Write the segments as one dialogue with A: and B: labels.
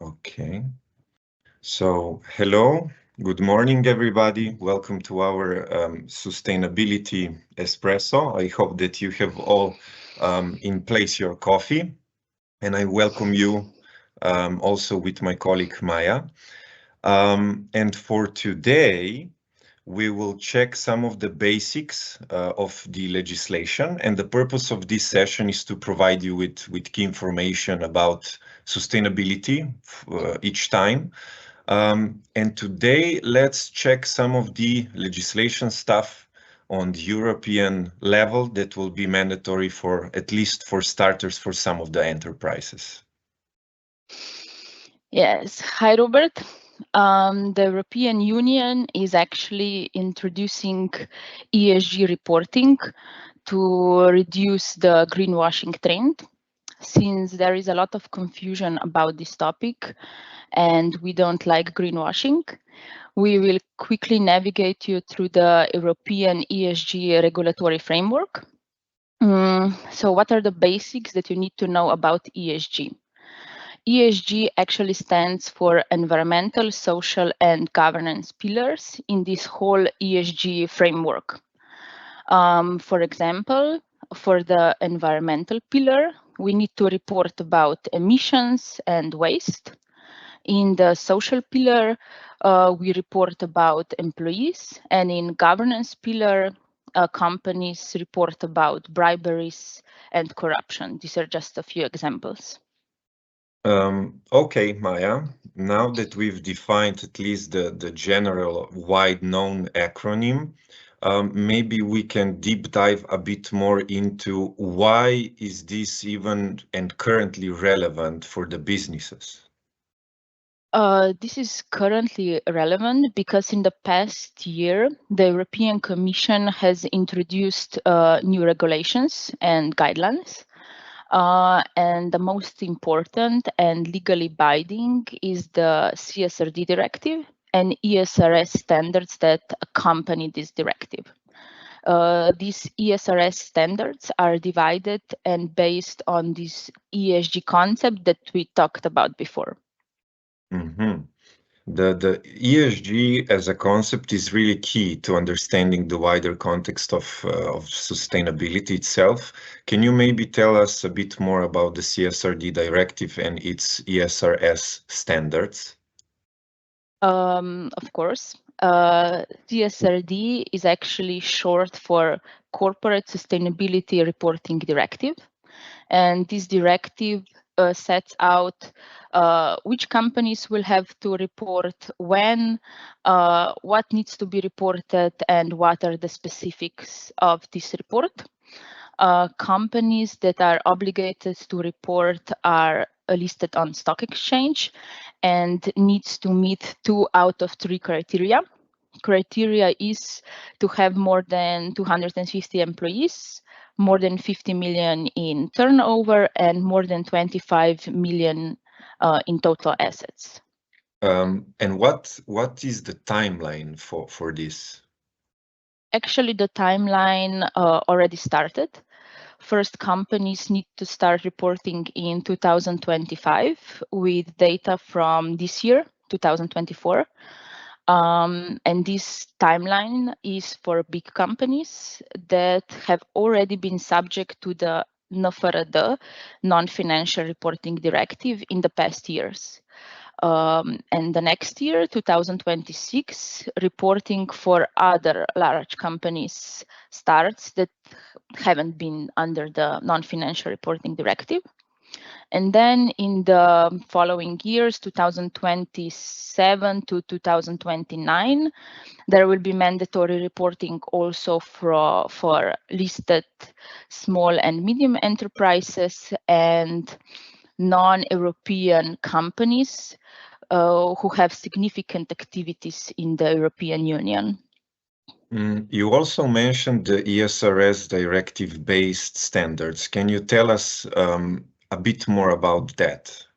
A: Okay, so hello, good morning, everybody. Welcome to our Sustainability Espresso. I hope that you have all in place your coffee, and I welcome you also with my colleague Maja. And for today, we will check some of the basics of the legislation, and the purpose of this session is to provide you with key information about sustainability each time. And today, let's check some of the legislation stuff on the European level that will be mandatory for, at least for starters, for some of the enterprises.
B: Yes, hi Robert. The European Union is actually introducing ESG reporting to reduce the greenwashing trend. Since there is a lot of confusion about this topic and we don't like greenwashing, we will quickly navigate you through the European ESG regulatory framework. So what are the basics that you need to know about ESG? ESG actually stands for environmental, social, and governance pillars in this whole ESG framework. For example, for the environmental pillar, we need to report about emissions and waste. In the social pillar, we report about employees, and in governance pillar, companies report about briberies and corruption. These are just a few examples.
A: Okay, Maja, now that we've defined at least the general wide-known acronym, maybe we can deep dive a bit more into why is this even and currently relevant for the businesses?
B: This is currently relevant because in the past year, the European Commission has introduced new regulations and guidelines. And the most important and legally binding is the CSRD directive and ESRS standards that accompany this directive. These ESRS standards are divided and based on this ESG concept that we talked about before.
A: Mm-hmm. The ESG as a concept is really key to understanding the wider context of sustainability itself. Can you maybe tell us a bit more about the CSRD directive and its ESRS standards?
B: Of course. CSRD is actually short for Corporate Sustainability Reporting Directive. And this directive sets out which companies will have to report when, what needs to be reported, and what are the specifics of this report. Companies that are obligated to report are listed on stock exchange and needs to meet 2 out of 3 criteria. Criteria is to have more than 250 employees, more than 50 million in turnover, and more than 25 million in total assets.
A: And what is the timeline for this?
B: Actually, the timeline already started. First, companies need to start reporting in 2025 with data from this year, 2024. And this timeline is for big companies that have already been subject to the NFRD, Non-Financial Reporting Directive, in the past years. And the next year, 2026, reporting for other large companies starts that haven't been under the Non-Financial Reporting Directive. And then in the following years, 2027 to 2029, there will be mandatory reporting also for listed small and medium enterprises and non-European companies who have significant activities in the European Union.
A: You also mentioned the ESRS directive-based standards. Can you tell us a bit more about that?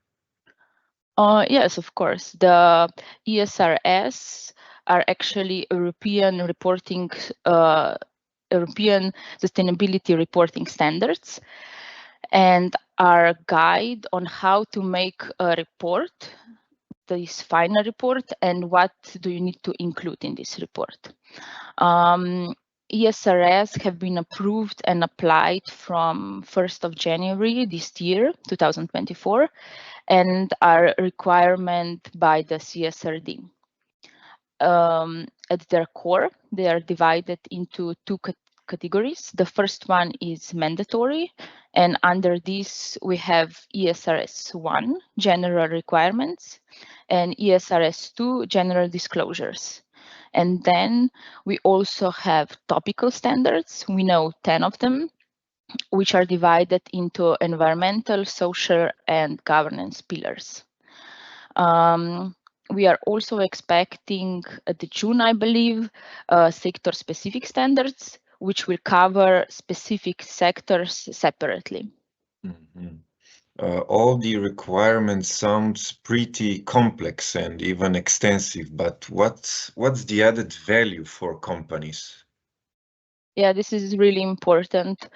B: Yes, of course. The ESRS are actually European Sustainability Reporting Standards, and are guide on how to make a report, this final report, and what do you need to include in this report. ESRS have been approved and applied from 1st of January this year, 2024, and are requirement by the CSRD. At their core, they are divided into two categories. The first one is mandatory, and under this we have ESRS 1, general requirements, and ESRS 2, general disclosures. And then we also have topical standards. We know 10 of them, which are divided into environmental, social, and governance pillars. We are also expecting at the June, I believe, sector-specific standards, which will cover specific sectors separately.
A: Mm-hmm. All the requirements sounds pretty complex and even extensive, but what's the added value for companies?
B: Yeah, this is really important.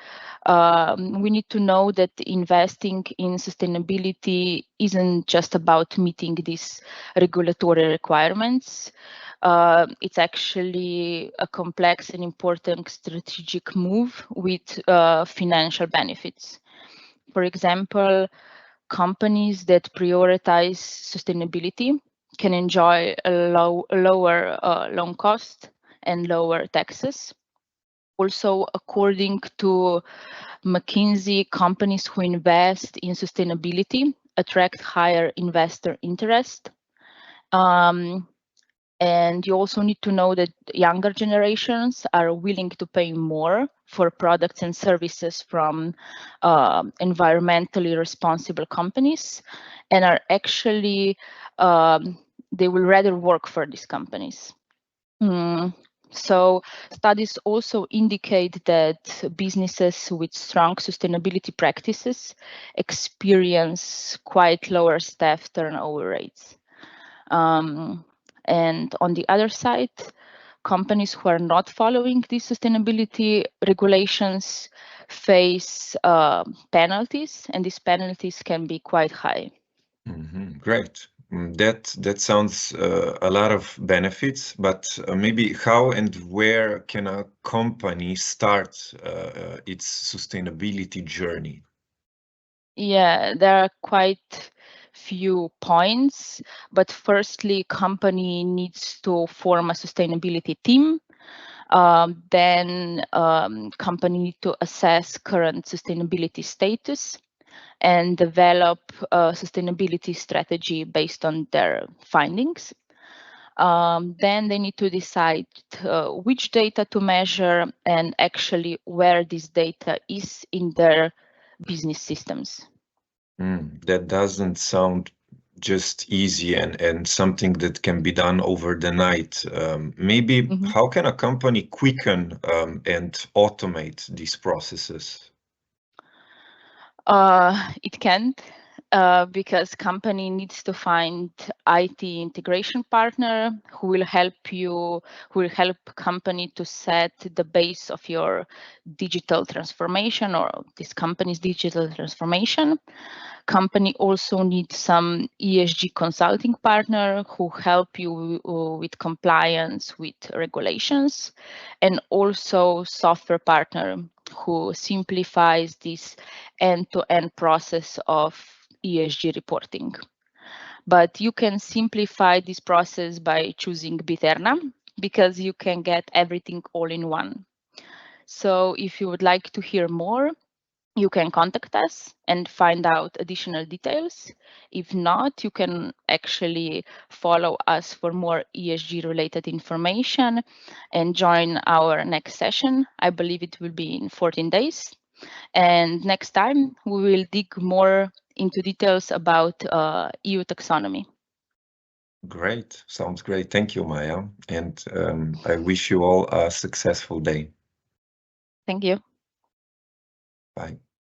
B: We need to know that investing in sustainability isn't just about meeting these regulatory requirements. It's actually a complex and important strategic move with financial benefits. For example, companies that prioritize sustainability can enjoy a lower loan cost and lower taxes. Also, according to McKinsey, companies who invest in sustainability attract higher investor interest. And you also need to know that younger generations are willing to pay more for products and services from environmentally responsible companies, and are actually, they will rather work for these companies. So studies also indicate that businesses with strong sustainability practices experience quite lower staff turnover rates. And on the other side, companies who are not following these sustainability regulations face penalties, and these penalties can be quite high.
A: Mm-hmm. Great. That sounds a lot of benefits, but maybe how and where can a company start its sustainability journey?
B: Yeah, there are quite few points, but firstly, company needs to form a sustainability team. Then company need to assess current sustainability status and develop a sustainability strategy based on their findings. Then they need to decide which data to measure and actually where this data is in their business systems.
A: That doesn't sound just easy and something that can be done over the night. Maybe how can a company quicken and automate these processes?
B: It can't, because company needs to find IT integration partner who will help company to set the base of your digital transformation or this company's digital transformation. Company also needs some ESG consulting partner who help you with compliance with regulations, and also software partner who simplifies this end-to-end process of ESG reporting. But you can simplify this process by choosing BE-terna, because you can get everything all in one. So if you would like to hear more, you can contact us and find out additional details. If not, you can actually follow us for more ESG related information and join our next session. I believe it will be in 14 days. And next time we will dig more into details about EU taxonomy.
A: Great. Sounds great. Thank you, Maja. And I wish you all a successful day.
B: Thank you.
A: Bye.